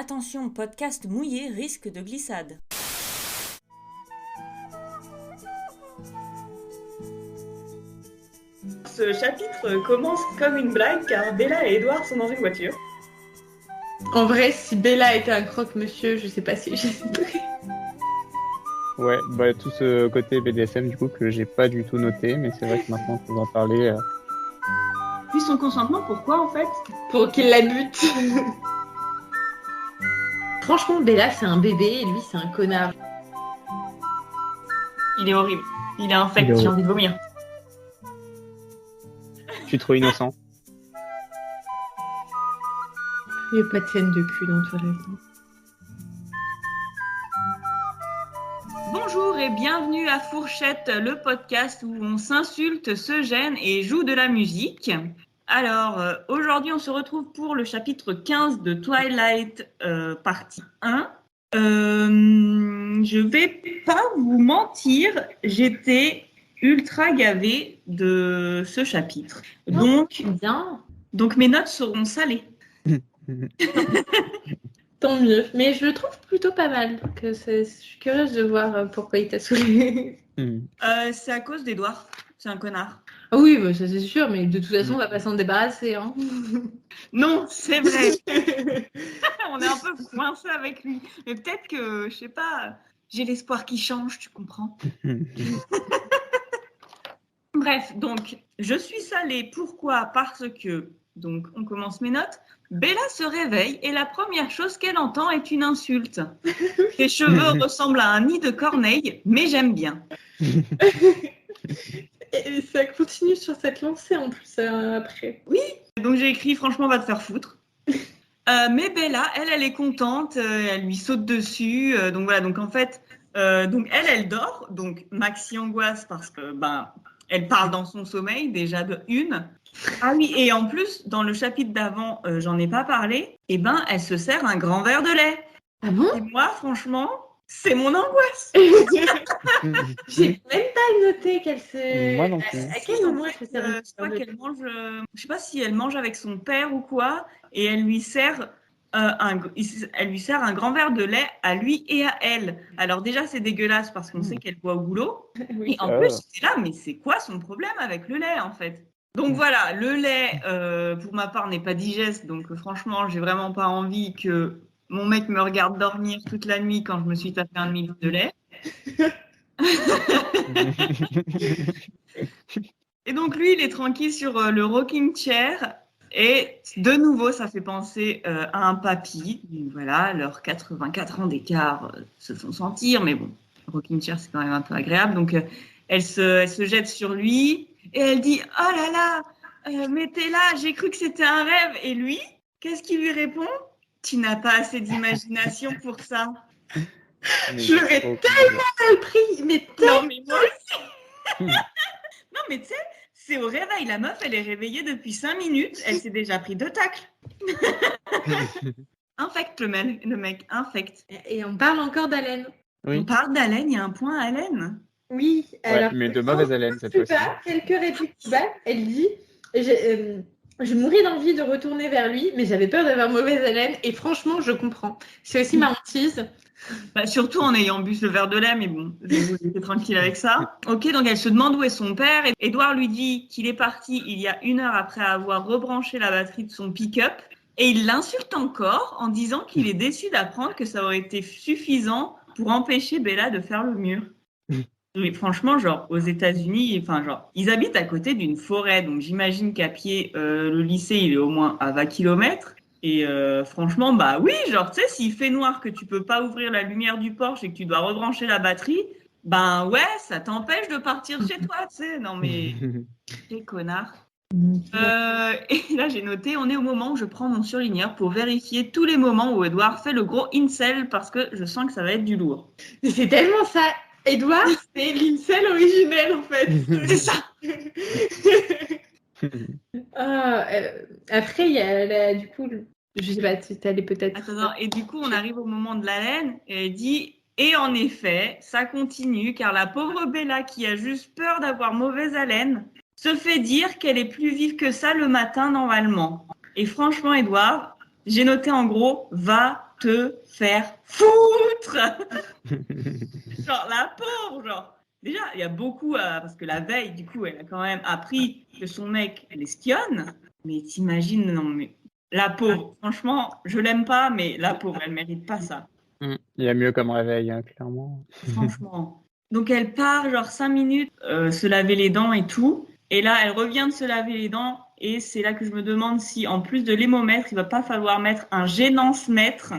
Attention, podcast mouillé, risque de glissade. Ce chapitre commence comme une blague car Bella et Edward sont dans une voiture. En vrai, si Bella était un croque-monsieur, je sais pas si j'hésiterais. Ouais, tout ce côté BDSM du coup que j'ai pas du tout noté, mais c'est vrai que maintenant qu'on en parler. Puis son consentement, pourquoi en fait? Pour qu'il la bute. Franchement, Bella, c'est un bébé et lui, c'est un connard. Il est horrible. Il est infect, j'ai envie de vomir. Je suis trop innocent. Il n'y a pas de scène de cul dans Twilight. Bonjour et bienvenue à Fourchette, le podcast où on s'insulte, se gêne et joue de la musique. Alors, aujourd'hui, on se retrouve pour le chapitre 15 de Twilight, partie 1. Je vais pas vous mentir, j'étais ultra gavée de ce chapitre. Donc mes notes seront salées. Tant mieux. Mais je le trouve plutôt pas mal. Donc, je suis curieuse de voir pourquoi il t'a saoulé. C'est à cause d'Edward. C'est un connard. Ah oui, bah, ça c'est sûr, mais de toute façon, on va pas s'en débarrasser. Hein. Non, c'est vrai. On est un peu coincé avec lui. Mais peut-être que, je sais pas, j'ai l'espoir qu'il change, tu comprends. Bref, donc, je suis salée. Pourquoi ? Parce que, donc, on commence mes notes. Bella se réveille et la première chose qu'elle entend est une insulte. Ses cheveux ressemblent à un nid de corneille, mais j'aime bien. Et ça continue sur cette lancée en plus après. Oui, donc j'ai écrit franchement va te faire foutre. Mais Bella, elle est contente, elle lui saute dessus. Donc voilà, donc en fait, donc elle dort. Donc Maxi angoisse parce que elle parle dans son sommeil déjà de une. Ah oui, et en plus, dans le chapitre d'avant, j'en ai pas parlé, elle se sert un grand verre de lait. Ah bon ? Et moi, franchement, c'est mon angoisse. J'ai même pas noté qu'elle se... Moi non plus. À quel moment elle se sert Je crois qu'elle mange... je sais pas si elle mange avec son père ou quoi, et elle lui sert... elle lui sert un grand verre de lait à lui et à elle. Alors déjà, c'est dégueulasse parce qu'on sait qu'elle boit au boulot. Oui. Et en plus, c'est là, mais c'est quoi son problème avec le lait, en fait ? Donc voilà, le lait, pour ma part, n'est pas digeste. Donc franchement, j'ai vraiment pas envie que mon mec me regarde dormir toute la nuit quand je me suis tapé un demi-litre de lait. Et donc lui, il est tranquille sur le rocking chair. Et de nouveau, ça fait penser à un papy. Donc, voilà, leurs 84 ans d'écart se font sentir. Mais bon, le rocking chair, c'est quand même un peu agréable. Donc elle se jette sur lui. Et elle dit « Oh là là, mais t'es là, j'ai cru que c'était un rêve. » Et lui, qu'est-ce qu'il lui répond ? « Tu n'as pas assez d'imagination pour ça. » Je l'aurais tellement mal pris, mais Non, mais moi aussi. Non, mais tu sais, c'est au réveil. La meuf, elle est réveillée depuis 5 minutes. Elle s'est déjà pris 2 tacles. Infect, le mec, infect. Et on parle encore d'haleine. Oui. On parle d'haleine, il y a un point haleine. Oui, alors... mais de mauvaise haleine cette fois-ci. Quelques répliques plus bas, elle dit je mourais d'envie de retourner vers lui, mais j'avais peur d'avoir mauvaise haleine. Et franchement, je comprends. C'est aussi ma hantise. Surtout en ayant bu ce verre de lait, mais bon, je vais vous laisser tranquille avec ça. Ok, donc elle se demande où est son père. Et Edward lui dit qu'il est parti il y a 1 heure après avoir rebranché la batterie de son pick-up. Et il l'insulte encore en disant qu'il est déçu d'apprendre que ça aurait été suffisant pour empêcher Bella de faire le mur. Mais franchement, genre, aux États-Unis, ils habitent à côté d'une forêt. Donc, j'imagine qu'à pied, le lycée, il est au moins à 20 km. Et franchement, oui, genre, tu sais, s'il fait noir, que tu peux pas ouvrir la lumière du Porsche et que tu dois rebrancher la batterie, ouais, ça t'empêche de partir chez toi, tu sais. Non, mais quel connard. Et là, j'ai noté, on est au moment où je prends mon surligneur pour vérifier tous les moments où Edward fait le gros incel parce que je sens que ça va être du lourd. C'est tellement ça. Edward, c'est l'incel originel, en fait. C'est ça. Après, il y a du coup, je sais pas, tu allais peut-être... Attends, et du coup, on arrive au moment de l'haleine et elle dit « Et en effet, ça continue car la pauvre Bella qui a juste peur d'avoir mauvaise haleine se fait dire qu'elle est plus vive que ça le matin normalement. » Et franchement, Edward, j'ai noté en gros « Va te faire foutre. Genre, la pauvre, genre. Déjà, il y a beaucoup, parce que la veille, du coup, elle a quand même appris que son mec l'espionne. Mais t'imagines, non, mais la pauvre, franchement, je l'aime pas, mais la pauvre, elle mérite pas ça. Il y a mieux comme réveil, hein, clairement. Franchement. Donc, elle part, genre 5 minutes, se laver les dents et tout. Et là, elle revient de se laver les dents. Et c'est là que je me demande si, en plus de l'hémomètre, il va pas falloir mettre un gênance-mètre.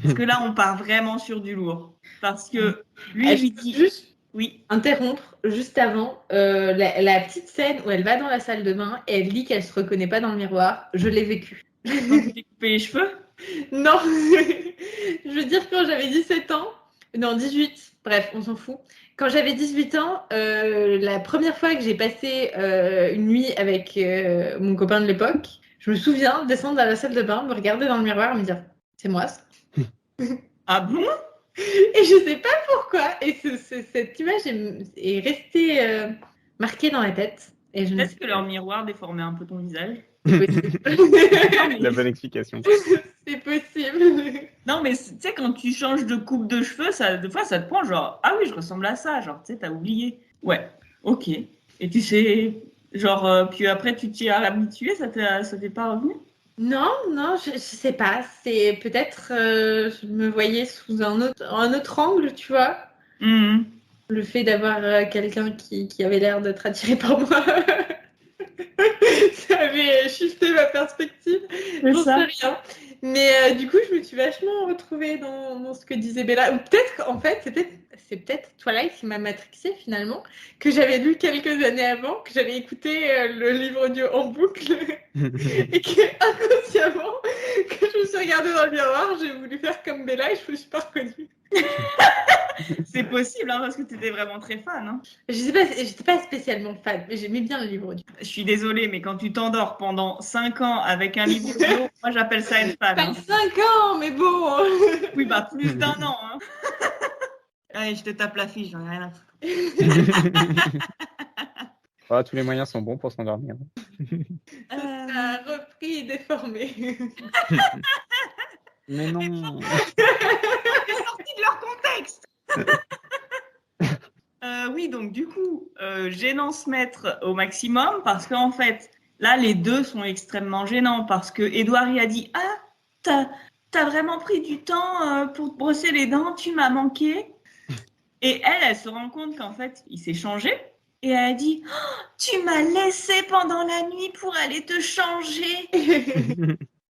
Parce que là, on part vraiment sur du lourd. Parce que lui, Je lui peux dit... juste Oui. interrompre juste avant la petite scène où elle va dans la salle de bain et elle dit qu'elle se reconnaît pas dans le miroir. Je l'ai vécu. Quand tu t'es coupé les cheveux? Non, je veux dire quand j'avais 17 ans, non 18, bref, on s'en fout. Quand j'avais 18 ans, la première fois que j'ai passé une nuit avec mon copain de l'époque, je me souviens descendre à la salle de bain, me regarder dans le miroir et me dire « c'est moi ça ?» Ah bon? Et je sais pas pourquoi. Et cette image est restée marquée dans la tête. Et je me Peut-être que leur miroir déformait un peu ton visage. La bonne explication. C'est possible. Non, mais tu sais, quand tu changes de coupe de cheveux, des fois, ça te prend genre, ah oui, je ressemble à ça. Genre, tu sais, t'as oublié. Ouais, ok. Et tu sais, genre, puis après, tu t'y as habitué, ça t'est pas revenu? Non, je sais pas. C'est peut-être, je me voyais sous un autre angle, tu vois. Mhm. Le fait d'avoir quelqu'un qui avait l'air d'être attiré par moi. Ça avait shifté ma perspective. J'en sais rien. Mais du coup, je me suis vachement retrouvée dans ce que disait Bella. Ou peut-être qu'en fait, c'est peut-être Twilight qui m'a matrixée finalement, que j'avais lu quelques années avant, que j'avais écouté le livre audio en boucle, et que inconsciemment, quand je me suis regardée dans le miroir, j'ai voulu faire comme Bella et je me suis pas reconnue. C'est possible, hein, parce que t'étais vraiment très fan. Hein. Je sais pas, j'étais pas spécialement fan, mais j'aimais bien le livre audio. Je suis désolée, mais quand tu t'endors pendant 5 ans avec un livre audio, moi j'appelle ça être fan. Pas Hein. 5 ans, mais bon. Oui, bah plus d'1 an. Hein. Allez, je te tape la fiche, j'en ai rien à foutre. Ah, tous les moyens sont bons pour s'endormir. Ça a repris et déformé. Mais non. C'est sorti de leur contexte. Oui, donc du coup, gênance mettre au maximum parce qu'en fait, là, les deux sont extrêmement gênants parce que Edouard il a dit « Ah, t'as vraiment pris du temps pour te brosser les dents, tu m'as manqué. » Et elle se rend compte qu'en fait, il s'est changé et elle a dit oh, « Tu m'as laissé pendant la nuit pour aller te changer. »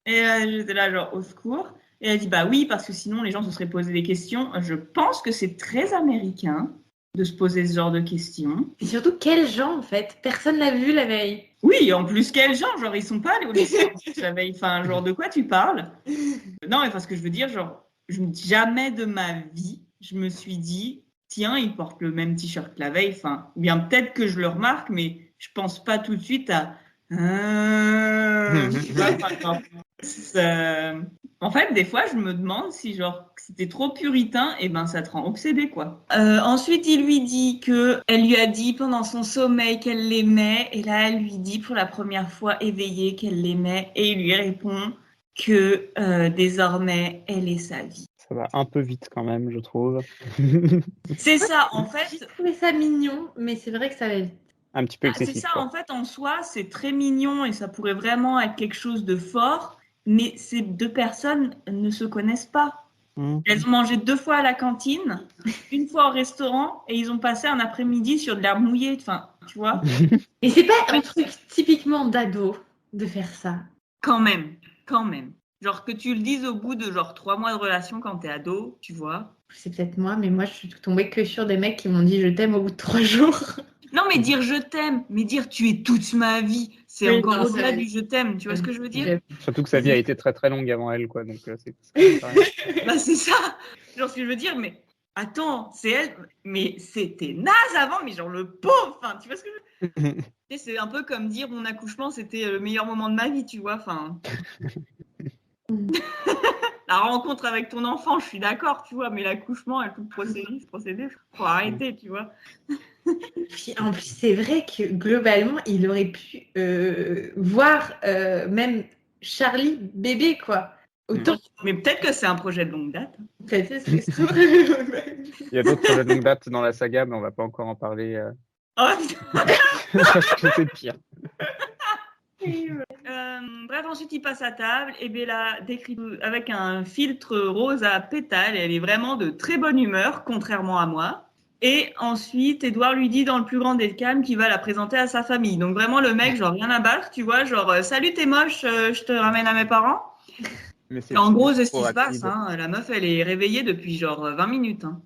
Et j'étais là genre au secours. Et elle dit bah oui parce que sinon les gens se seraient posé des questions. Je pense que c'est très américain de se poser ce genre de questions. Et surtout quels gens en fait? Personne l'a vu la veille. Oui, en plus quels gens? Genre ils sont pas allés au lycée la veille. Enfin genre de quoi tu parles? Non mais parce que je veux dire genre jamais de ma vie je me suis dit tiens il porte le même t-shirt que la veille. Enfin bien peut-être que je le remarque mais je pense pas tout de suite à en fait, des fois, je me demande si genre c'était trop puritain, et ben ça te rend obsédé quoi. Ensuite, il lui dit que elle lui a dit pendant son sommeil qu'elle l'aimait, et là, elle lui dit pour la première fois éveillée qu'elle l'aimait, et il lui répond que désormais, elle est sa vie. Ça va un peu vite quand même, je trouve. C'est ça, en fait. J'ai trouvé ça mignon, mais c'est vrai que ça va vite. Un petit peu excessif. C'est ça, quoi. en fait, en soi, c'est très mignon et ça pourrait vraiment être quelque chose de fort, mais ces deux personnes ne se connaissent pas. Elles ont mangé 2 fois à la cantine, 1 fois au restaurant, et ils ont passé un après-midi sur de l'herbe mouillée, enfin, tu vois. Et c'est pas un truc typiquement d'ado de faire ça. Quand même. Genre que tu le dises au bout de genre 3 mois de relation quand t'es ado, tu vois. C'est peut-être moi, mais moi je suis tombée que sur des mecs qui m'ont dit je t'aime au bout de 3 jours. Non, mais dire je t'aime, mais dire tu es toute ma vie, c'est Oui, encore non, au-delà c'est du je t'aime, tu vois ce que je veux dire? Surtout que sa vie a été très très longue avant elle, quoi. Donc c'est Bah c'est ça. Genre ce que je veux dire, mais attends, c'est elle, mais c'était naze avant, mais genre le pauvre, enfin, tu vois ce que je veux dire? C'est un peu comme dire mon accouchement, c'était le meilleur moment de ma vie, tu vois, enfin. La rencontre avec ton enfant, je suis d'accord, tu vois, mais l'accouchement et tout le procédé, faut arrêter, tu vois. Puis, en plus, c'est vrai que globalement, il aurait pu voir même Charlie bébé, quoi. Autant. Mais peut-être que c'est un projet de longue date. Peut-être, c'est ça. Il y a d'autres projets de longue date dans la saga, mais on va pas encore en parler. Oh, Parce que c'est pire. bref, ensuite il passe à table et Bella décrit avec un filtre rose à pétales. Elle est vraiment de très bonne humeur, contrairement à moi. Et ensuite, Edouard lui dit dans le plus grand des calmes qu'il va la présenter à sa famille. Donc vraiment le mec, genre rien à battre, tu vois, genre salut t'es moche, je te ramène à mes parents. Mais Et en gros, c'est ce qui se passe. Hein. La meuf, elle est réveillée depuis genre 20 minutes. Hein.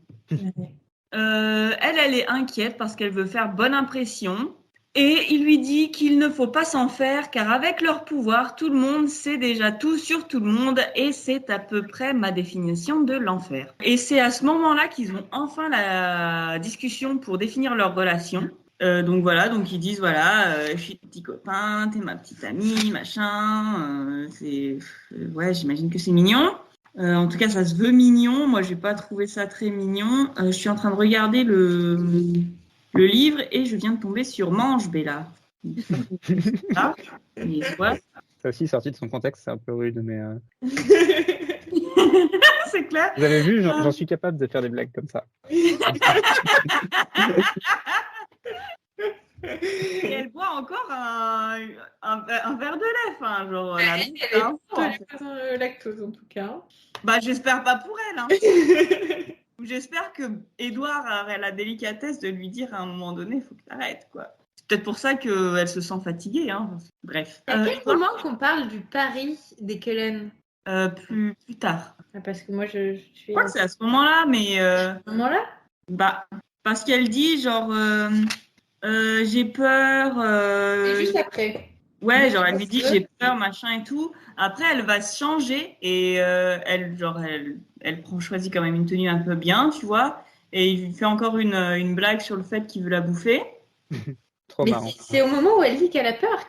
Elle est inquiète parce qu'elle veut faire bonne impression. Et il lui dit qu'il ne faut pas s'en faire car avec leur pouvoir, tout le monde sait déjà tout sur tout le monde et c'est à peu près ma définition de l'enfer. Et c'est à ce moment-là qu'ils ont enfin la discussion pour définir leur relation. Donc voilà, donc ils disent voilà, je suis ton petit copain, t'es ma petite amie, machin. Ouais, j'imagine que c'est mignon. En tout cas, ça se veut mignon. Moi, j'ai pas trouvé ça très mignon. Je suis en train de regarder le livre et je viens de tomber sur Mange, Bella. Ah, et voilà. Ça aussi, sorti de son contexte, c'est un peu rude, mais... C'est clair. Vous avez vu, j'en suis capable de faire des blagues comme ça. Et elle boit encore un verre de lait, enfin, genre... Elle est lactose, en tout cas. Bah, j'espère pas pour elle, hein. J'espère que Edouard a la délicatesse de lui dire à un moment donné, il faut que tu arrêtes, quoi. C'est peut-être pour ça qu'elle se sent fatiguée, hein. Bref. À quel moment qu'on parle du pari des Cullen plus tard. Parce que moi, je suis... Je crois que c'est à ce moment-là, mais... À ce moment-là Bah, parce qu'elle dit, genre, j'ai peur... Et juste après. Ouais, genre, elle lui dit, j'ai peur, machin et tout. Après, elle va se changer et elle choisit quand même une tenue un peu bien, tu vois. Et il lui fait encore une blague sur le fait qu'il veut la bouffer. Trop Mais marrant. c'est au moment où elle dit qu'elle a peur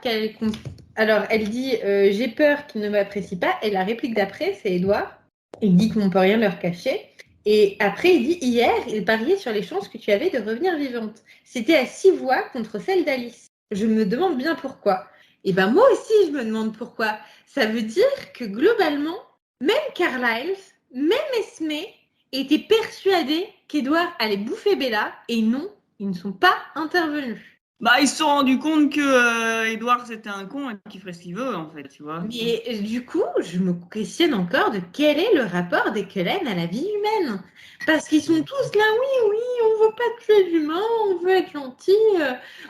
Alors, elle dit j'ai peur qu'il ne m'apprécie pas. Et la réplique d'après, c'est Edouard. Il dit qu'on ne peut rien leur cacher. Et après, il dit hier, il pariait sur les chances que tu avais de revenir vivante. C'était à 6 voix contre celle d'Alice. Je me demande bien pourquoi. Et ben moi aussi, je me demande pourquoi. Ça veut dire que globalement, même Carlisle, même Esmé étaient persuadés qu'Edouard allait bouffer Bella. Et non, ils ne sont pas intervenus. Bah, ils se sont rendus compte que Edouard c'était un con et qu'il ferait ce qu'il veut, en fait, tu vois. Mais du coup, je me questionne encore de quel est le rapport des Cullen à la vie humaine. Parce qu'ils sont tous là, oui, on veut pas tuer d'humains, on veut être gentil.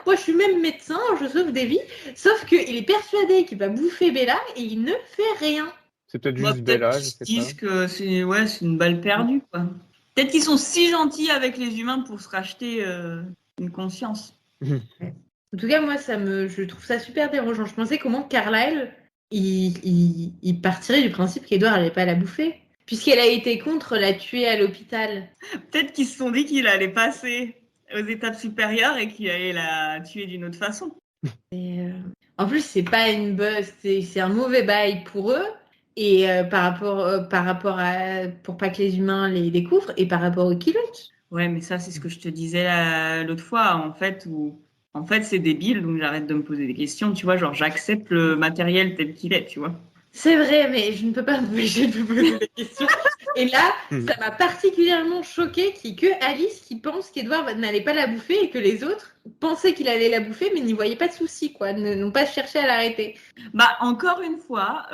Moi, je suis même médecin, je sauve des vies. Sauf qu'il est persuadé qu'il va bouffer Bella et il ne fait rien. C'est peut-être juste Bella, je sais pas. Ils disent que c'est une balle perdue, quoi. Peut-être qu'ils sont si gentils avec les humains pour se racheter une conscience. En tout cas, moi, je trouve ça super dérangeant. Je pensais comment Carlisle, il partirait du principe qu'Edouard n'allait pas la bouffer, puisqu'elle a été contre la tuer à l'hôpital. Peut-être qu'ils se sont dit qu'il allait passer aux étapes supérieures et qu'il allait la tuer d'une autre façon. En plus, c'est pas une buzz, c'est un mauvais bail pour eux. Et par rapport à pour pas que les humains les découvrent et par rapport aux Killers. Ouais, mais ça, c'est ce que je te disais l'autre fois, en fait, c'est débile, donc j'arrête de me poser des questions, tu vois, genre j'accepte le matériel tel qu'il est, tu vois. C'est vrai, mais je ne peux pas m'empêcher de me poser des questions. Et là, ça m'a particulièrement choquée qu'il n'y ait que Alice qui pense qu'Edouard n'allait pas la bouffer et que les autres pensaient qu'il allait la bouffer, mais n'y voyaient pas de souci, quoi, n'ont pas cherché à l'arrêter. Bah, encore une fois,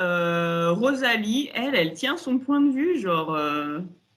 Rosalie, elle tient son point de vue, genre...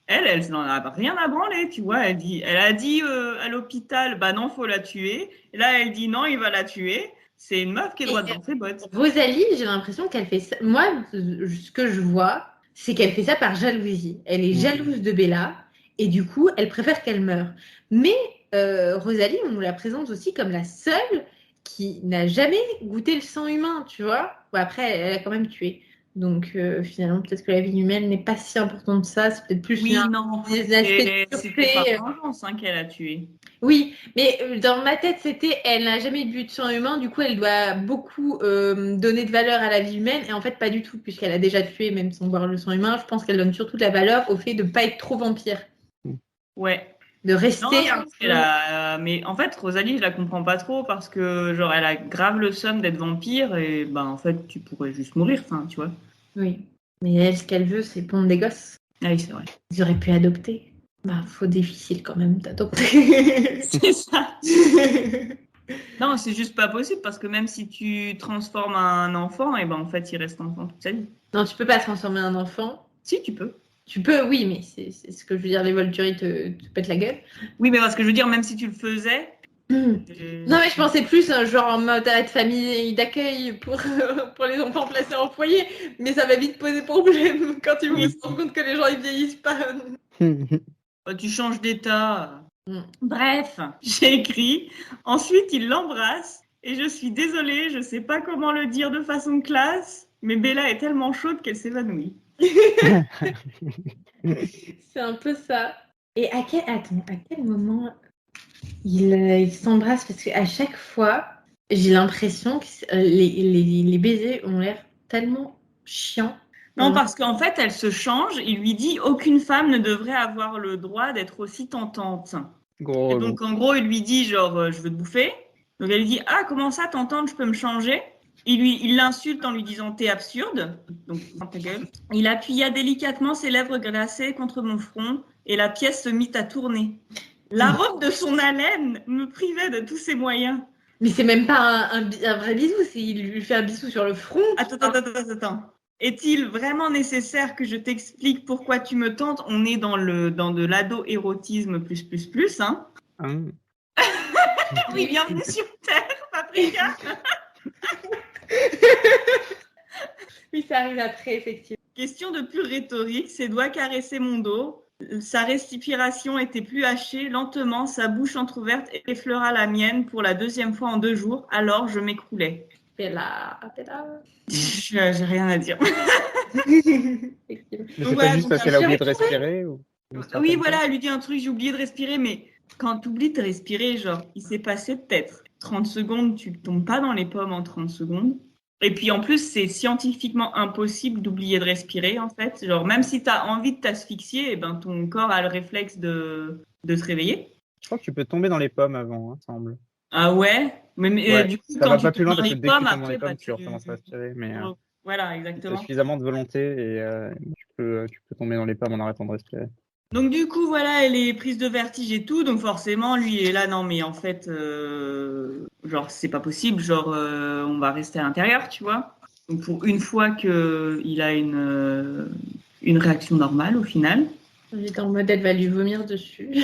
Elle n'en a rien à branler, tu vois. Elle a dit à l'hôpital, bah non, faut la tuer. Et là, elle dit non, il va la tuer. C'est une meuf qui est droite dans ses bottes. Rosalie, j'ai l'impression qu'elle fait ça. Moi, ce que je vois, c'est qu'elle fait ça par jalousie. Elle est jalouse de Bella et du coup, elle préfère qu'elle meure. Mais Rosalie, on nous la présente aussi comme la seule qui n'a jamais goûté le sang humain, tu vois. Bon, après, elle a quand même tué. Donc finalement, peut-être que la vie humaine n'est pas si importante que ça. C'est peut-être plus des aspects de sûreté. C'est pas vengeance qu'elle a tué. Oui, mais dans ma tête, c'était elle n'a jamais bu de sang humain. Du coup, elle doit beaucoup donner de valeur à la vie humaine. Et en fait, pas du tout, puisqu'elle a déjà tué, même sans boire le sang humain. Je pense qu'elle donne surtout de la valeur au fait de ne pas être trop vampire. Ouais. De rester mais en fait, Rosalie, je la comprends pas trop parce que genre elle a grave le somme d'être vampire et ben en fait tu pourrais juste mourir, enfin tu vois. Oui. Mais elle, ce qu'elle veut, c'est pondre des gosses. Ah oui, c'est vrai. Ils auraient pu adopter. Bah, faut difficile quand même d'adopter. C'est ça. Non, c'est juste pas possible parce que même si tu transformes un enfant, et ben en fait, il reste enfant toute sa vie. Non, tu peux pas transformer un enfant. Si, tu peux. Tu peux, oui, mais c'est ce que je veux dire, les Volturi te pètent la gueule. Oui, mais parce que je veux dire, même si tu le faisais. Non, mais je pensais plus genre en mode à être famille d'accueil pour les enfants placés en foyer, mais ça va vite poser problème quand tu Oui. te rends compte que les gens ils vieillissent pas. Tu changes d'état. Mm. Bref, j'ai écrit. Ensuite, il l'embrasse. Et je suis désolée, je sais pas comment le dire de façon classe, mais Bella est tellement chaude qu'elle s'évanouit. C'est un peu ça. Et à quel moment ils s'embrassent? Parce qu'à chaque fois, j'ai l'impression que les baisers ont l'air tellement chiants. Non, parce qu'en fait, elle se change. Il lui dit aucune femme ne devrait avoir le droit d'être aussi tentante. Gros Et relou. donc, en gros, il lui dit genre, je veux te bouffer. Donc, elle lui dit, ah, comment ça, tentante, je peux me changer? Il l'insulte en lui disant, t'es absurde. Donc, ferme ta gueule. Il appuya délicatement ses lèvres glacées contre mon front et la pièce se mit à tourner. La robe de son haleine me privait de tous ses moyens. Mais c'est même pas un vrai bisou, il lui fait un bisou sur le front. Attends. Est-il vraiment nécessaire que je t'explique pourquoi tu me tentes? On est dans de l'ado-érotisme plus, hein. Oui, bienvenue sur Terre, Paprika. Oui, ça arrive après, effectivement. Question de pure rhétorique, ses doigts caressaient mon dos. Sa respiration était plus hachée, lentement, sa bouche entrouverte effleura la mienne pour la deuxième fois en 2 jours, alors je m'écroulais. Bella. J'ai rien à dire. Mais c'est pas juste parce qu'elle a oublié de respirer ou... Oui, voilà, elle lui dit un truc, j'ai oublié de respirer, mais quand tu oublies de respirer, genre, il s'est passé peut-être 30 secondes, tu ne tombes pas dans les pommes en 30 secondes. Et puis en plus, c'est scientifiquement impossible d'oublier de respirer, en fait. Genre, même si tu as envie de t'asphyxier, eh ben, ton corps a le réflexe de se réveiller. Je crois que tu peux tomber dans les pommes avant, hein, semble. Ah ouais? Mais Ouais, du coup, ça quand va tu pas plus loin tombes dans parce que les dès que tu pommes, tombes dans les après, pommes, tu recommences à respirer. Mais Voilà, tu as exactement. suffisamment de volonté et tu peux tomber dans les pommes en arrêtant de respirer. Donc du coup, voilà, elle est prise de vertige et tout, donc forcément, lui il est là, non mais en fait, genre c'est pas possible, genre on va rester à l'intérieur, tu vois. Donc pour une fois qu'il a une réaction normale au final. J'étais en mode elle va lui vomir dessus.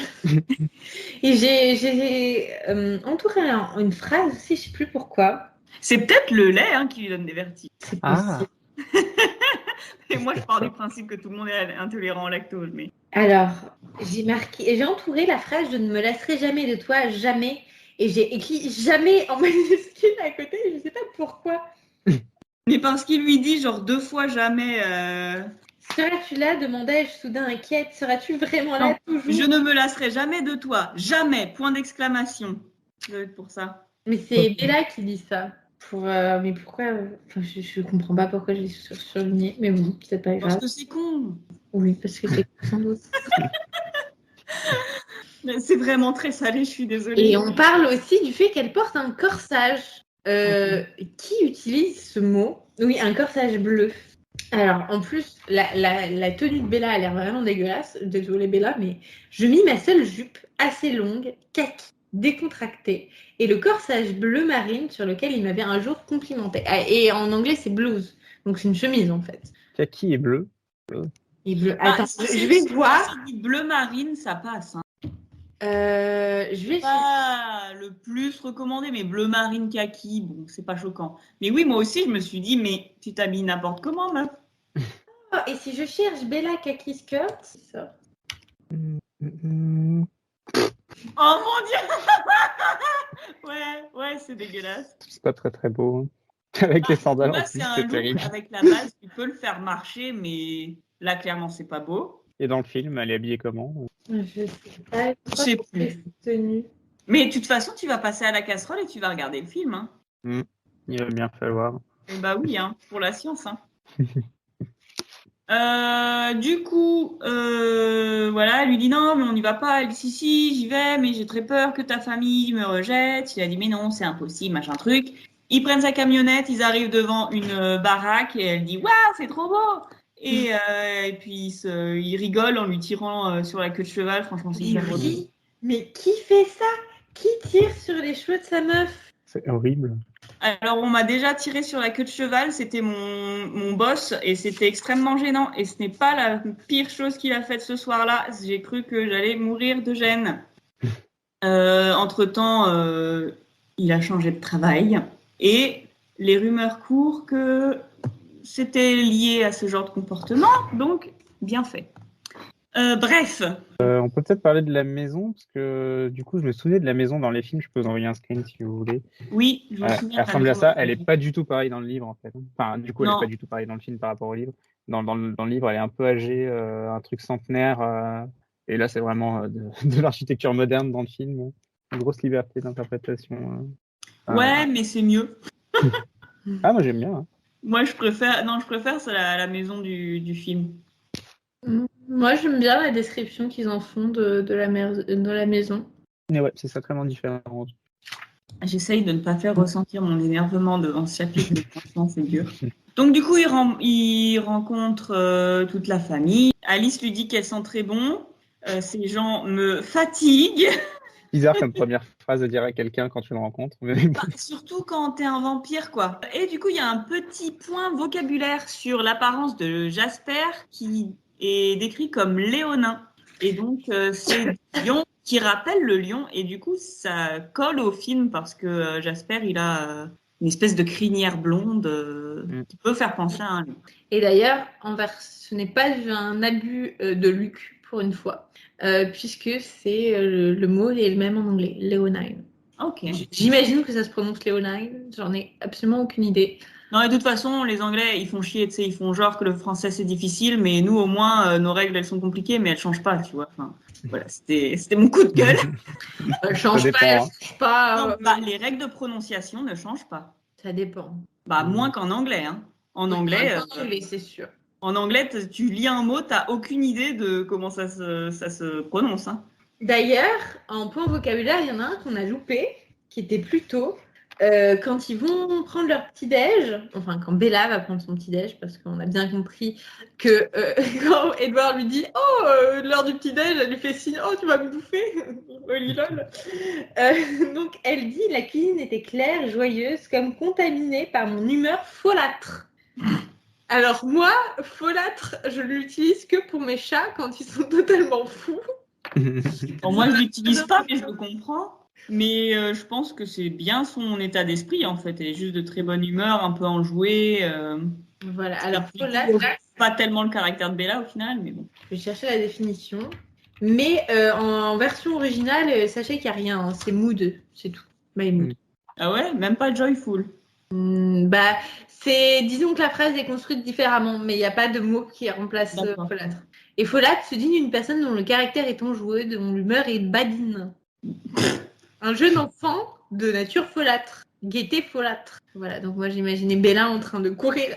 Et j'ai entouré une phrase aussi, je sais plus pourquoi. C'est peut-être le lait qui lui donne des vertiges. C'est Ah. possible. Et moi je pars du principe que tout le monde est intolérant au lactose, mais... Alors, j'ai entouré la phrase je ne me lasserai jamais de toi, jamais. Et j'ai écrit jamais en majuscule à côté, je sais pas pourquoi. Mais parce qu'il lui dit genre 2 fois jamais... Seras-tu là, demandai-je soudain inquiète. Seras-tu vraiment là toujours? Je ne me lasserai jamais de toi, jamais, point d'exclamation. Ça doit être pour ça. Mais c'est Bella qui dit ça. Mais pourquoi je comprends pas pourquoi je l'ai surligné. Mais bon, c'est pas grave. Parce que c'est con. Oui, parce que c'est sans doute. C'est vraiment très salé, je suis désolée. Et on parle aussi du fait qu'elle porte un corsage. Qui utilise ce mot? Oui, un corsage bleu. Alors, en plus, la tenue de Bella a l'air vraiment dégueulasse. Désolée Bella, mais je mis ma seule jupe assez longue, kaki, décontractée, et le corsage bleu marine sur lequel il m'avait un jour complimenté. Et en anglais, c'est blouse. Donc, c'est une chemise, en fait. Kaki est bleu. Et bleu. Attends, je vais voir. Si bleu marine, ça passe. Je vais... Pas le plus recommandé, mais bleu marine kaki, bon, c'est pas choquant. Mais oui, moi aussi, je me suis dit, mais tu t'habilles n'importe comment, meuf. Oh, et si je cherche Bella kaki skirt, c'est ça. Oh mon dieu. Ouais, c'est dégueulasse. C'est pas très très beau. Hein. Avec les sandales en plus, c'est un c'est look terrible. avec la base, tu peux le faire marcher, mais là, clairement, c'est pas beau. Et dans le film, elle est habillée comment? Je sais pas. Je sais plus. Tenue. Mais de toute façon, tu vas passer à la casserole et tu vas regarder le film. Hein. Il va bien falloir. Et bah oui, pour la science. Du coup, voilà, elle lui dit non, mais on n'y va pas. Elle dit si, j'y vais, mais j'ai très peur que ta famille me rejette. Il a dit mais non, c'est impossible, machin truc. Ils prennent sa camionnette, ils arrivent devant une baraque et elle dit waouh, c'est trop beau. Et puis il rigole en lui tirant sur la queue de cheval. Franchement, c'est hyper drôle. Mais qui fait ça? Qui tire sur les cheveux de sa meuf? C'est horrible. Alors, on m'a déjà tiré sur la queue de cheval. C'était mon boss et c'était extrêmement gênant. Et ce n'est pas la pire chose qu'il a faite ce soir-là. J'ai cru que j'allais mourir de gêne. Entre-temps, il a changé de travail et les rumeurs courent que c'était lié à ce genre de comportement, donc bien fait. Bref. On peut peut-être parler de la maison, parce que du coup, je me souvenais de la maison dans les films. Je peux vous envoyer un screen si vous voulez. Oui, je me souviens. Elle ressemble à ça. Elle est pas du tout pareille dans le livre, en fait. Enfin, du coup, elle Non. est pas du tout pareille dans le film par rapport au livre. Dans le livre, elle est un peu âgée, un truc centenaire. Et là, c'est vraiment de l'architecture moderne dans le film. Une grosse liberté d'interprétation. Ouais, mais c'est mieux. Ah, moi, j'aime bien. Hein. Moi, je préfère c'est la maison du film. Moi, j'aime bien la description qu'ils en font de la maison. Mais ouais, c'est sacrément différent. J'essaye de ne pas faire ressentir mon énervement devant ce chapitre, mais franchement, c'est dur. Donc, du coup, il rencontre toute la famille. Alice lui dit qu'elles sont très bons. Ces gens me fatiguent. Bizarre comme première phrase de dire à quelqu'un quand tu le rencontres. Mais bon. Surtout quand t'es un vampire, quoi. Et du coup, il y a un petit point vocabulaire sur l'apparence de Jasper qui est décrit comme léonin. Et donc, c'est le lion qui rappelle le lion. Et du coup, ça colle au film parce que Jasper, il a une espèce de crinière blonde qui peut faire penser à un lion. Et d'ailleurs, ce n'est pas un abus de Luc pour une fois. Puisque c'est le mot est le même en anglais, léonine. Ok. J'imagine que ça se prononce léonine, j'en ai absolument aucune idée. Non, et de toute façon, les Anglais, ils font chier, tu sais, ils font genre que le français c'est difficile, mais nous au moins, nos règles elles sont compliquées, mais elles changent pas, tu vois. Enfin, voilà, c'était mon coup de gueule. Elles changent dépend, pas, elles hein. changent pas. Non, bah, les règles de prononciation ne changent pas. Ça dépend. Bah, moins qu'en anglais, hein. En anglais, c'est sûr. En anglais, tu lis un mot, t'as aucune idée de comment ça se prononce. Hein. D'ailleurs, en point vocabulaire, il y en a un qu'on a loupé, qui était plus tôt. Quand ils vont prendre leur petit-déj, enfin quand Bella va prendre son petit-déj, parce qu'on a bien compris que quand Edward lui dit « Oh, l'heure du petit-déj », elle lui fait signe « Oh, tu vas me bouffer !» Lol. Donc elle dit « La cuisine était claire, joyeuse, comme contaminée par mon humeur folâtre. » Alors moi, folâtre, je l'utilise que pour mes chats quand ils sont totalement fous. Bon, moi, je l'utilise pas, mais je le comprends. Mais je pense que c'est bien son état d'esprit, en fait. Elle est juste de très bonne humeur, un peu enjouée. Voilà, alors folâtre... Pas tellement le caractère de Bella, au final, mais bon. Je vais chercher la définition. Mais en version originale, sachez qu'il n'y a rien. Hein. C'est mood, c'est tout. My mood. Ah ouais, même pas joyful. Bah, disons que la phrase est construite différemment, mais il n'y a pas de mot qui remplace folâtre. Et folâtre se dit d'une personne dont le caractère est enjoueux, dont l'humeur est badine. Un jeune enfant de nature folâtre, gaieté folâtre. Voilà, donc moi j'imaginais Bella en train de courir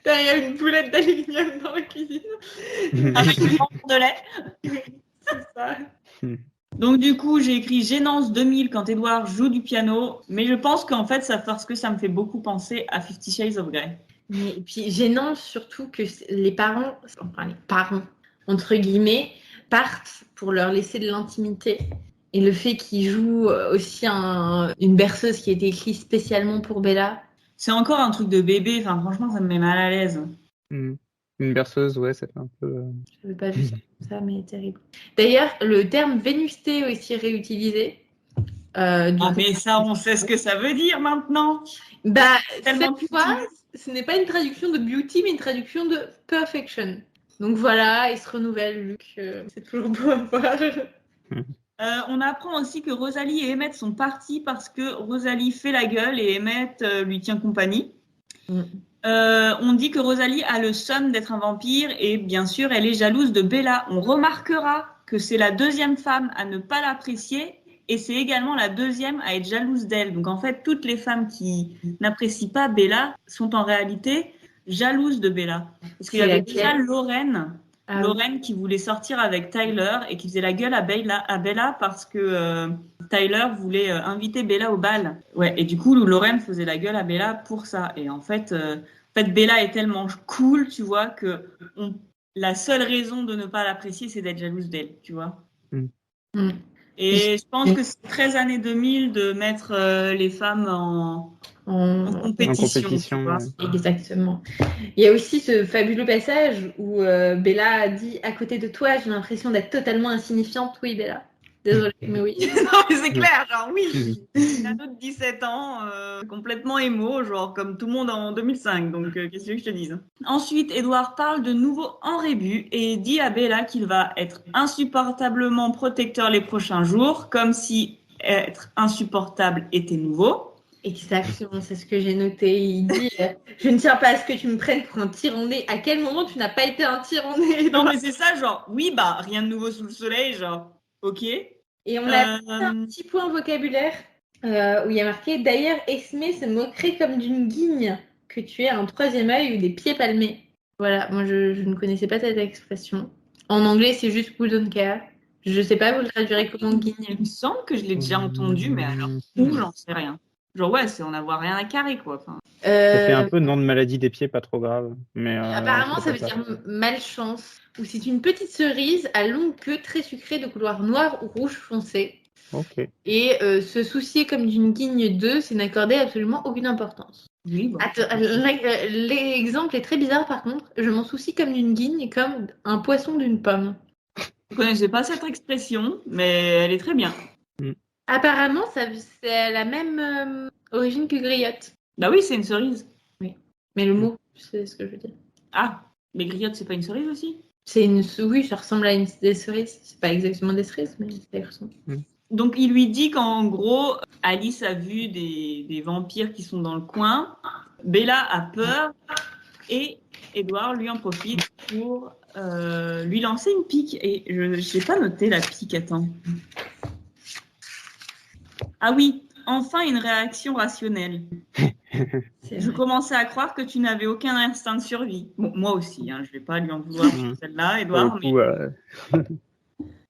derrière une boulette d'aluminium dans la cuisine. Avec une lampe de lait. C'est ça. Donc du coup, j'ai écrit Gênance 2000 quand Edward joue du piano, mais je pense qu'en fait, parce que ça me fait beaucoup penser à 50 Shades of Grey. Et puis gênant surtout que les parents, entre guillemets, partent pour leur laisser de l'intimité. Et le fait qu'ils jouent aussi une berceuse qui a été écrite spécialement pour Bella. C'est encore un truc de bébé, enfin franchement, ça me met mal à l'aise. Une berceuse, ouais, ça fait un peu... Je n'avais pas vu ça, mais terrible. D'ailleurs, le terme vénusté est aussi réutilisé. Mais ça, on sait ce que ça veut dire maintenant. Bah, Tellement cette fois, ce n'est pas une traduction de beauty, mais une traduction de perfection. Donc voilà, il se renouvelle, Luc. C'est toujours beau à voir. On apprend aussi que Rosalie et Emmett sont partis parce que Rosalie fait la gueule et Emmett lui tient compagnie. On dit que Rosalie a le somme d'être un vampire et bien sûr, elle est jalouse de Bella. On remarquera que c'est la deuxième femme à ne pas l'apprécier et c'est également la deuxième à être jalouse d'elle. Donc en fait, toutes les femmes qui n'apprécient pas Bella sont en réalité jalouses de Bella. Parce qu'il y avait déjà Lorraine qui voulait sortir avec Tyler et qui faisait la gueule à Bella parce que Tyler voulait inviter Bella au bal. Ouais, et du coup, Lorraine faisait la gueule à Bella pour ça. Et en fait, En fait, Bella est tellement cool, tu vois, que la seule raison de ne pas l'apprécier, c'est d'être jalouse d'elle, tu vois. Et je pense que c'est très années 2000 de mettre les femmes en compétition. Tu vois. Exactement. Il y a aussi ce fabuleux passage où Bella dit « À côté de toi, j'ai l'impression d'être totalement insignifiante. » Oui, Bella. Désolée, mais oui. Non, mais c'est clair, genre oui. Une ado de 17 ans, complètement émo, genre comme tout le monde en 2005. Donc, qu'est-ce que je te dise? Ensuite, Edward parle de nouveau en rébut et dit à Bella qu'il va être insupportablement protecteur les prochains jours, comme si être insupportable était nouveau. Exactement, c'est ce que j'ai noté. Il dit je ne tiens pas à ce que tu me prennes pour un tyran-nez. À quel moment tu n'as pas été un tyran-nez? Non, mais c'est ça, genre, oui, bah, rien de nouveau sous le soleil, genre, ok. Et on a un petit point vocabulaire où il y a marqué d'ailleurs, Esmé se moquerait comme d'une guigne que tu aies un troisième œil ou des pieds palmés. Voilà, moi je ne connaissais pas cette expression. En anglais, c'est juste we don't care. Je sais pas, vous le traduirez comment guigne? Il me semble que je l'ai déjà entendu, mais alors, où, j'en sais rien. Genre, ouais, c'est on avoir rien à carrer, quoi. Enfin... Ça fait un peu nom de maladie des pieds, pas trop grave. Mais, apparemment, ça veut dire malchance. Ou c'est une petite cerise à longue queue très sucrée de couleur noire ou rouge foncé. Okay. Et se soucier comme d'une guigne d'œuf, c'est n'accorder absolument aucune importance. Oui, bon. L'exemple est très bizarre par contre. Je m'en soucie comme d'une guigne, comme un poisson d'une pomme. Je ne connaissais pas cette expression, mais elle est très bien. Apparemment, c'est la même origine que griotte. Bah oui, c'est une cerise. Oui, mais le mot, c'est ce que je veux dire. Ah, mais griotte, c'est pas une cerise aussi? Oui, ça ressemble à des cerises. C'est pas exactement des cerises, mais ça y ressemble. Donc, il lui dit qu'en gros, Alice a vu des vampires qui sont dans le coin. Bella a peur et Edward lui en profite pour lui lancer une pique. Et je n'ai pas noté la pique, attends. Ah oui, enfin une réaction rationnelle. Je commençais à croire que tu n'avais aucun instinct de survie. Bon, moi aussi, hein, je ne vais pas lui en vouloir celle-là, Edward.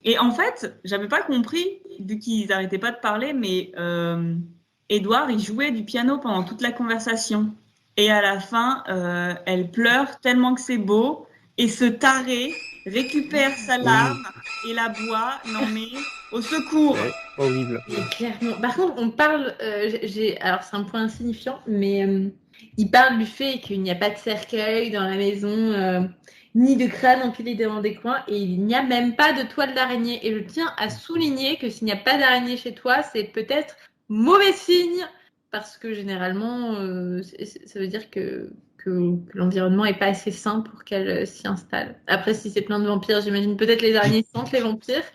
Et en fait, j'avais pas compris, vu qu'ils n'arrêtaient pas de parler, mais Edward, il jouait du piano pendant toute la conversation. Et à la fin, elle pleure tellement que c'est beau, et ce taré récupère sa larme et la boit. Non mais, au secours! Ouais, horrible. Clairement. Par contre, on parle, alors c'est un point insignifiant, mais il parle du fait qu'il n'y a pas de cercueil dans la maison, ni de crâne empilé dans des coins, et il n'y a même pas de toile d'araignée. Et je tiens à souligner que s'il n'y a pas d'araignée chez toi, c'est peut-être mauvais signe, parce que généralement, ça veut dire que l'environnement n'est pas assez sain pour qu'elle s'y installe. Après, si c'est plein de vampires, j'imagine peut-être les araignées sentent les vampires.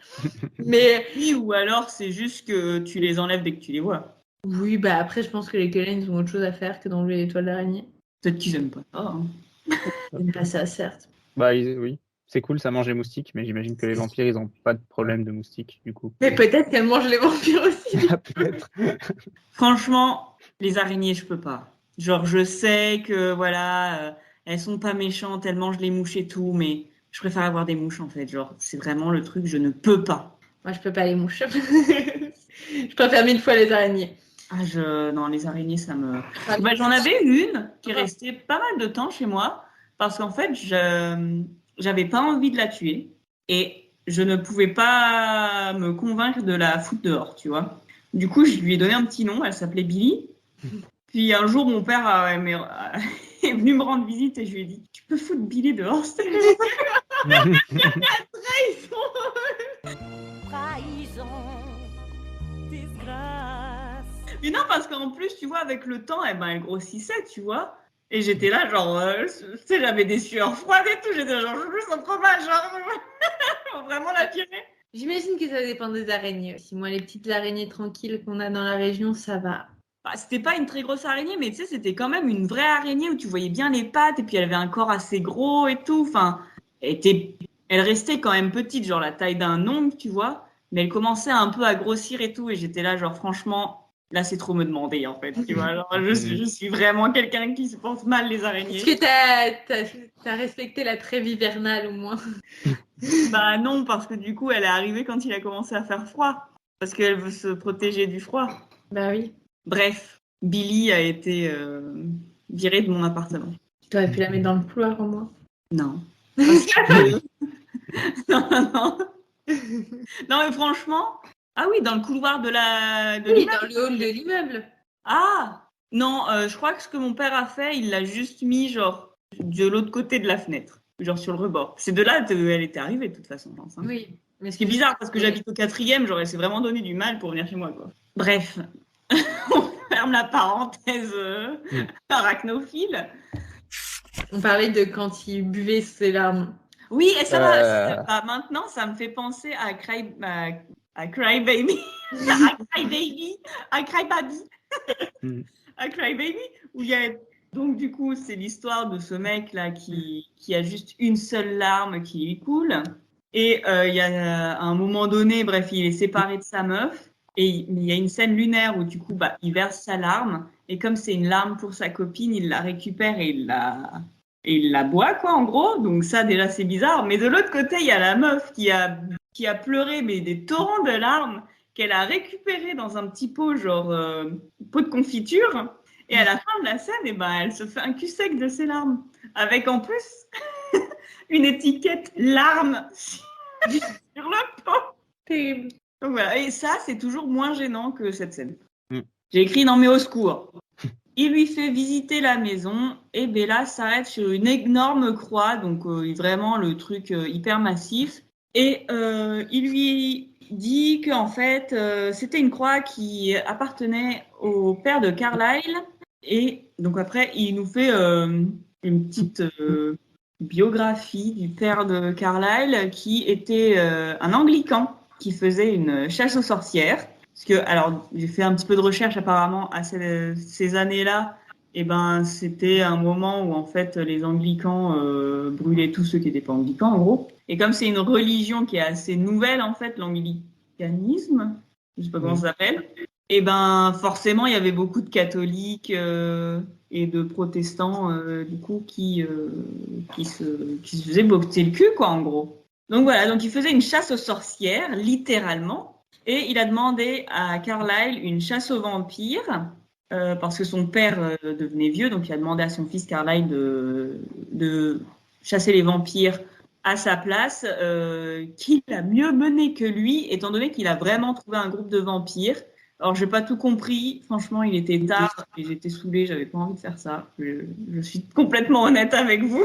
Mais... Oui, ou alors c'est juste que tu les enlèves dès que tu les vois. Oui, bah après, je pense que les Cullens ont autre chose à faire que d'enlever les toiles d'araignée. Peut-être qu'ils n'aiment pas ça. Hein. Ils n'aiment pas ça, certes. Bah oui, c'est cool, ça mange les moustiques, mais j'imagine que les vampires, ils n'ont pas de problème de moustiques, du coup. Mais peut-être qu'elles mangent les vampires aussi. Peut-être. Franchement, les araignées, je peux pas. Genre, je sais que, voilà, elles sont pas méchantes, elles mangent les mouches et tout, mais je préfère avoir des mouches, en fait. Genre, c'est vraiment le truc, je ne peux pas. Moi, je peux pas les mouches. Je préfère 1000 fois les araignées. Non, les araignées, ça me... Bah, j'en avais une qui est restée pas mal de temps chez moi, parce qu'en fait, j'avais pas envie de la tuer, et je ne pouvais pas me convaincre de la foutre dehors, tu vois. Du coup, je lui ai donné un petit nom, elle s'appelait Billy. Puis un jour, mon père est venu me rendre visite et je lui ai dit « Tu peux foutre Billy dehors, s'il te plaît ?» Trahison, disgrâce. Mais non, parce qu'en plus, tu vois, avec le temps, elle grossissait, tu vois. Et j'étais là, genre, tu sais, j'avais des sueurs froides et tout. J'étais genre, je sens trop mal, genre, faut vraiment la tirer. J'imagine que ça dépend des araignées aussi. Moi, les petites araignées tranquilles qu'on a dans la région, ça va. Bah, c'était pas une très grosse araignée, mais tu sais, c'était quand même une vraie araignée où tu voyais bien les pattes et puis elle avait un corps assez gros et tout. Enfin, elle restait quand même petite, genre la taille d'un ongle, tu vois. Mais elle commençait un peu à grossir et tout. Et j'étais là, genre, franchement, là, c'est trop me demander, en fait. Tu vois, genre, je suis vraiment quelqu'un qui supporte mal les araignées. Est-ce que t'as respecté la trêve hivernale au moins? Bah non, parce que du coup, elle est arrivée quand il a commencé à faire froid. Parce qu'elle veut se protéger du froid. Bah oui. Bref, Billy a été viré de mon appartement. Tu aurais pu la mettre dans le couloir, au moins. Non. Non. Non, mais franchement... Ah oui, dans le couloir de Oui, l'immeuble. dans le hall de l'immeuble. Ah non, je crois que ce que mon père a fait, il l'a juste mis genre de l'autre côté de la fenêtre, genre sur le rebord. C'est de là qu'elle était arrivée de toute façon, je pense. Hein. Oui. Mais Ce qui est bizarre parce que j'habite au 4e, j'aurais c'est vraiment donné du mal pour venir chez moi, quoi. Bref, on ferme la parenthèse arachnophile. On parlait de quand il buvait ses larmes. Oui, et ça va. Bah, maintenant, ça me fait penser à Cry Baby, à Cry Baby, où il y a donc du coup c'est l'histoire de ce mec là qui a juste une seule larme qui lui coule et il y a à un moment donné, bref, il est séparé de sa meuf et mais il y a une scène lunaire où du coup bah il verse sa larme et comme c'est une larme pour sa copine, il la récupère et il la boit quoi en gros. Donc ça déjà c'est bizarre, mais de l'autre côté il y a la meuf qui a pleuré mais des torrents de larmes qu'elle a récupéré dans un petit pot genre pot de confiture. Et à la fin de la scène, eh ben, elle se fait un cul sec de ses larmes. Avec en plus une étiquette larmes sur le pot. Terrible. Donc voilà. Et ça, c'est toujours moins gênant que cette scène. J'ai écrit non mais au secours. Il lui fait visiter la maison et Bella s'arrête sur une énorme croix. Donc vraiment le truc hyper massif. Et il lui dit qu'en fait, c'était une croix qui appartenait au père de Carlyle. Et donc après, il nous fait une petite biographie du père de Carlyle qui était un anglican qui faisait une chasse aux sorcières. Parce que, alors, j'ai fait un petit peu de recherche apparemment à ces années-là. Et ben, c'était un moment où en fait les anglicans brûlaient tous ceux qui n'étaient pas anglicans, en gros. Et comme c'est une religion qui est assez nouvelle, en fait, l'anglicanisme, je sais pas comment ça s'appelle. Et ben forcément il y avait beaucoup de catholiques et de protestants du coup qui se faisaient botter le cul quoi en gros. Donc voilà, donc il faisait une chasse aux sorcières littéralement et il a demandé à Carlyle une chasse aux vampires parce que son père devenait vieux, donc il a demandé à son fils Carlyle de chasser les vampires à sa place, qu'il a mieux mené que lui étant donné qu'il a vraiment trouvé un groupe de vampires. Alors, j'ai pas tout compris. Franchement, il était tard et j'étais saoulée. J'avais pas envie de faire ça. Je suis complètement honnête avec vous.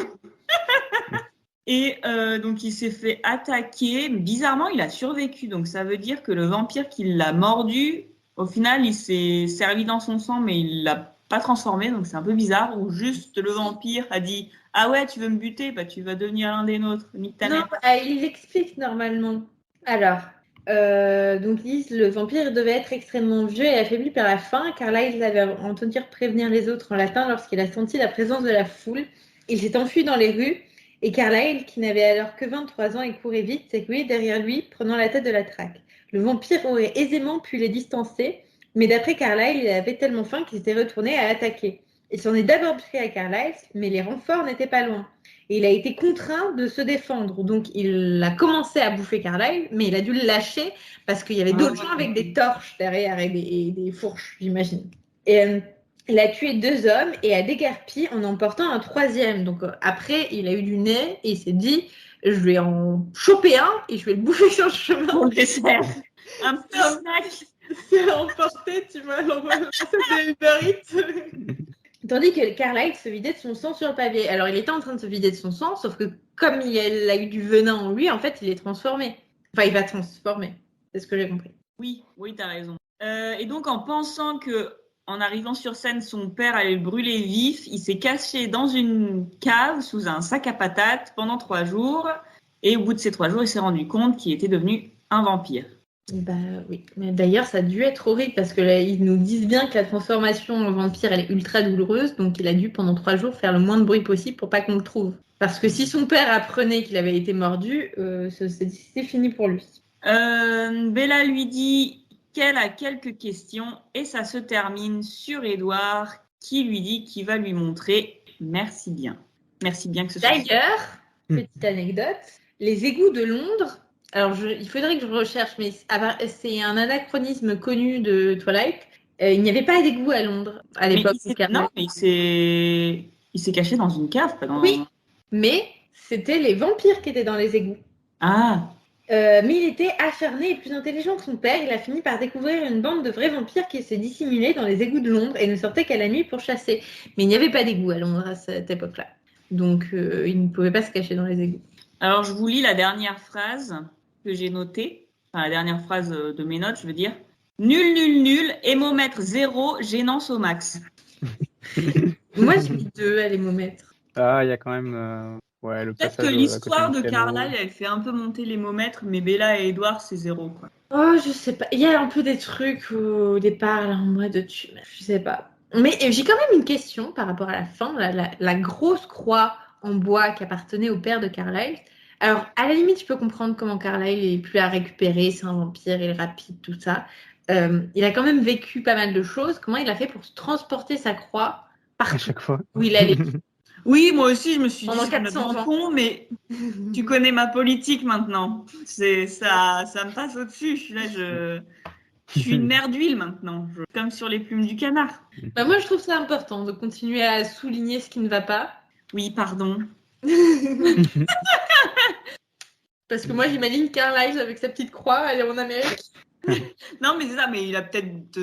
Et donc, il s'est fait attaquer. Bizarrement, il a survécu. Donc, ça veut dire que le vampire qui l'a mordu, au final, il s'est servi dans son sang, mais il l'a pas transformé. Donc, c'est un peu bizarre. Ou juste le vampire a dit « Ah ouais, tu veux me buter? Bah, tu vas devenir l'un des nôtres. Nique ta mère. » Il l'explique normalement. Alors... donc ils disent le vampire devait être extrêmement vieux et affaibli par la faim, car là il avait entendu prévenir les autres en latin lorsqu'il a senti la présence de la foule. Il s'est enfui dans les rues et Carlyle, qui n'avait alors que 23 ans et courait vite, s'est coulé derrière lui, prenant la tête de la traque. Le vampire aurait aisément pu les distancer, mais d'après Carlyle, il avait tellement faim qu'il s'était retourné à attaquer. Il s'en est d'abord pris à Carlyle, mais les renforts n'étaient pas loin. Et il a été contraint de se défendre. Donc, il a commencé à bouffer Carlyle, mais il a dû le lâcher parce qu'il y avait d'autres gens avec des torches derrière et des fourches, j'imagine. Et il a tué 2 hommes et a déguerpi en emportant un 3e. Donc, après, il a eu du nez et il s'est dit je vais en choper un et je vais le bouffer sur le chemin. Pour le dessert. Un petit snack. C'est emporté, tu m'as l'envoyé de Uber Eats. Tandis que Carlyle se vidait de son sang sur le pavé. Alors, il était en train de se vider de son sang, sauf que comme il a eu du venin en lui, en fait, il est transformé. Enfin, il va transformer. C'est ce que j'ai compris. Oui, t'as raison. Et donc, en pensant que, en arrivant sur scène, son père allait le brûler vif, il s'est caché dans une cave sous un sac à patates pendant 3 jours. Et au bout de ces 3 jours, il s'est rendu compte qu'il était devenu un vampire. Bah oui, mais d'ailleurs ça a dû être horrible parce que là, ils nous disent bien que la transformation en vampire elle est ultra douloureuse, donc il a dû pendant 3 jours faire le moins de bruit possible pour pas qu'on le trouve. Parce que si son père apprenait qu'il avait été mordu, c'est fini pour lui. Bella lui dit qu'elle a quelques questions et ça se termine sur Édouard qui lui dit qu'il va lui montrer merci bien que ce soit. D'ailleurs, petite anecdote, les égouts de Londres. Alors, il faudrait que je recherche, mais c'est un anachronisme connu de Twilight. Il n'y avait pas d'égout à Londres à l'époque. Non, mais Il s'est caché dans une cave, pas dans... Oui, mais c'était les vampires qui étaient dans les égouts. Ah, Mais il était acharné et plus intelligent que son père. Il a fini par découvrir une bande de vrais vampires qui se dissimulaient dans les égouts de Londres et ne sortaient qu'à la nuit pour chasser. Mais il n'y avait pas d'égouts à Londres à cette époque-là. Donc, il ne pouvait pas se cacher dans les égouts. alors je vous lis la dernière phrase que j'ai notée. Enfin, la dernière phrase de mes notes, je veux dire. Nul, nul, nul, hémomètre 0, gênance au max. Moi, j'ai mis 2 à l'hémomètre. Ah, il y a quand même ouais, le Peut-être passage que à l'histoire côté de du piano. Carlyle, elle fait un peu monter l'hémomètre, mais Bella et Edward, c'est 0, quoi. Oh, je sais pas. Il y a un peu des trucs au départ, là, en mode, je sais pas. Mais j'ai quand même une question par rapport à la fin, la grosse croix en bois qui appartenait au père de Carlyle. Alors, à la limite, je peux comprendre comment Carlyle est plus à récupérer, c'est un vampire, il est rapide, tout ça. Il a quand même vécu pas mal de choses. Comment il a fait pour se transporter sa croix À partout chaque fois. où il allait? Oui, moi aussi, je me suis dit, Pendant c'est 400 complètement ans. con, mais tu connais ma politique maintenant. C'est ça me passe au-dessus. Je suis là, je suis une mer d'huile maintenant, comme sur les plumes du canard. Bah, moi, je trouve ça important de continuer à souligner ce qui ne va pas. Oui, pardon. Parce que moi, j'imagine Carlyle avec sa petite croix, aller en Amérique. Non, mais c'est ça, mais il a peut-être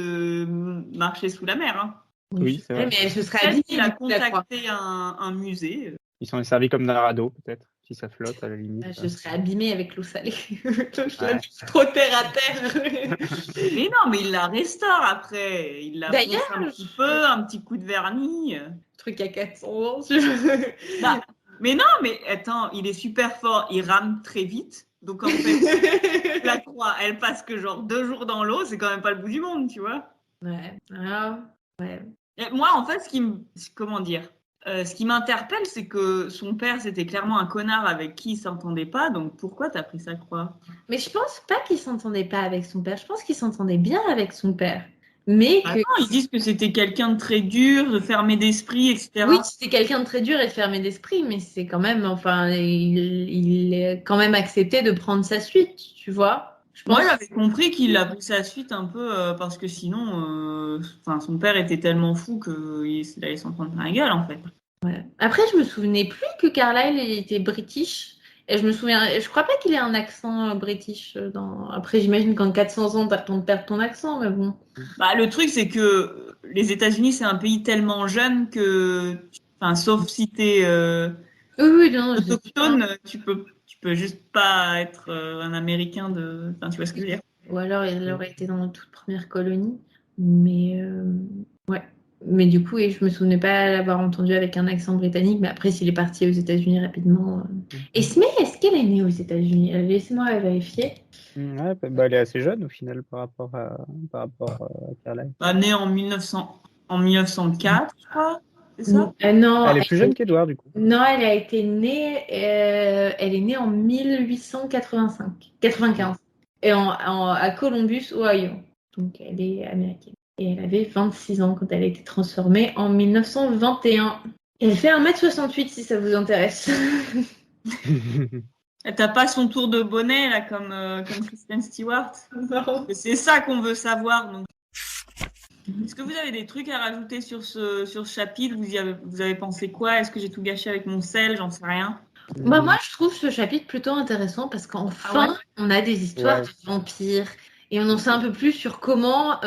marché sous la mer. Hein. Oui, c'est vrai. Mais elle se serait Peut-être habillée. qu'il a du coup, la croix. contacté un musée. Ils sont servis comme d'un radeau, peut-être, si ça flotte à la limite. Je serais abîmée avec l'eau salée. Ouais. Trop terre à terre. Mais non, mais il la restaure après. Il la D'ailleurs, fonce un petit peu, un petit coup de vernis. Truc à 400 ans. Bah, mais non, mais attends, il est super fort. Il rame très vite. Donc en fait, la croix, elle passe que genre 2 jours dans l'eau. C'est quand même pas le bout du monde, tu vois. Ouais. Alors, ouais. Et moi, en fait, comment dire, ce qui m'interpelle, c'est que son père, c'était clairement un connard avec qui il s'entendait pas. Donc pourquoi t'as pris sa croix? Mais je pense pas qu'il s'entendait pas avec son père. Je pense qu'il s'entendait bien avec son père. Mais Ah que... non, ils disent que c'était quelqu'un de très dur, de fermé d'esprit, etc. Oui, c'était quelqu'un de très dur et de fermé d'esprit, mais c'est quand même, enfin, il est quand même accepté de prendre sa suite, tu vois. Je pense. Moi, j'avais compris qu'il a pris sa suite un peu parce que sinon, son père était tellement fou qu'il allait s'en prendre plein la gueule, en fait. Ouais. Après, je me souvenais plus que Carlyle était british. Et je crois pas qu'il ait un accent british. Après, j'imagine qu'en 400 ans, t'as le temps de perdre ton accent, mais bon. Bah, le truc, c'est que les États-Unis, c'est un pays tellement jeune que, sauf si t'es Oui, non, je sais autochtone, tu peux juste pas être un Américain de. Enfin, tu vois ce que je veux dire? pas. Ou alors, il aurait été dans la toute première colonie. Mais ouais. Mais du coup, et je me souvenais pas l'avoir entendu avec un accent britannique. Mais après, s'il est parti aux États-Unis rapidement. Et Smee, est-ce qu'elle est née aux États-Unis? Laissez-moi vérifier. Ouais, bah, elle est assez jeune au final par rapport à Carlyle. Bah, née en 1904, je crois. C'est ça? Non, Elle est plus jeune qu'Edward, du coup. Non, elle a été née, elle est née en 1895 et à Columbus, Ohio. Donc elle est américaine. Et elle avait 26 ans quand elle a été transformée en 1921. Elle fait 1m68 si ça vous intéresse. T'as pas son tour de bonnet, là, comme Kristen Stewart? Non. C'est ça qu'on veut savoir. Donc. Est-ce que vous avez des trucs à rajouter sur ce chapitre? Vous avez pensé quoi? Est-ce que j'ai tout gâché avec mon sel? J'en sais rien. Bah, moi, je trouve ce chapitre plutôt intéressant parce qu'enfin, on a des histoires de vampires et on en sait un peu plus sur comment,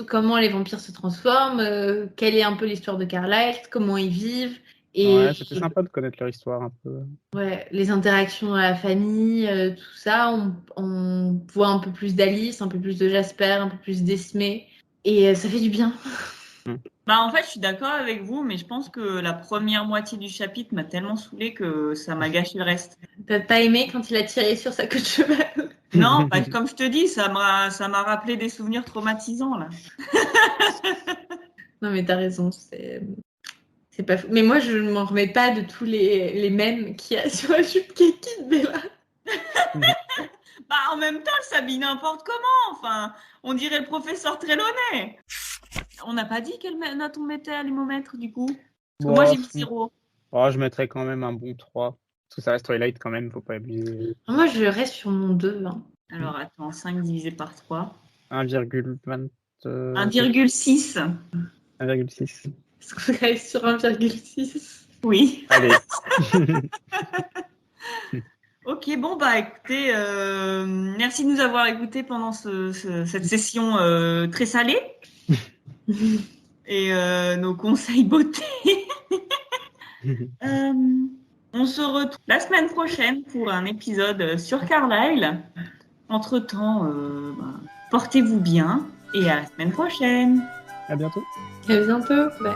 comment les vampires se transforment, quelle est un peu l'histoire de Carlyle, comment ils vivent. Et c'était sympa de connaître leur histoire un peu. Ouais, les interactions à la famille, tout ça, on voit un peu plus d'Alice, un peu plus de Jasper, un peu plus d'Esme, et ça fait du bien. Bah, en fait, je suis d'accord avec vous, mais je pense que la première moitié du chapitre m'a tellement saoulée que ça m'a gâché le reste. T'as pas aimé quand il a tiré sur sa queue de cheval? Non, bah, comme je te dis, ça m'a rappelé des souvenirs traumatisants, là. Non, mais t'as raison, c'est pas fou. Mais moi, je ne m'en remets pas de tous les mèmes qu'il y a sur la jupe Kiki de Bella. Bah, en même temps, elle s'habille n'importe comment. Enfin, on dirait le professeur Trelawney. On n'a pas dit quelle note on mettait à l'hémomètre, du coup? Parce que moi, j'ai mis 0. Oh, je mettrais quand même un bon 3. Parce que ça reste Twilight quand même, faut pas abuser. Moi, je reste sur mon 2. Hein. Alors, attends, 5 divisé par 3. 1,20. 1,6. 1,6. Est-ce qu'on reste sur 1,6? Oui. Allez. Ok, bon, bah écoutez, merci de nous avoir écoutés pendant cette session très salée. Et nos conseils beauté. On se retrouve la semaine prochaine pour un épisode sur Carlyle. Entre-temps, portez-vous bien et à la semaine prochaine. À bientôt. À bientôt. Bye.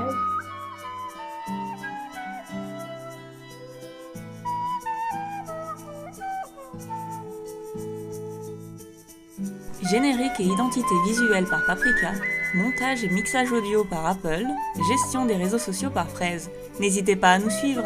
Générique et identité visuelle par Paprika, montage et mixage audio par Apple, gestion des réseaux sociaux par Fraise. N'hésitez pas à nous suivre.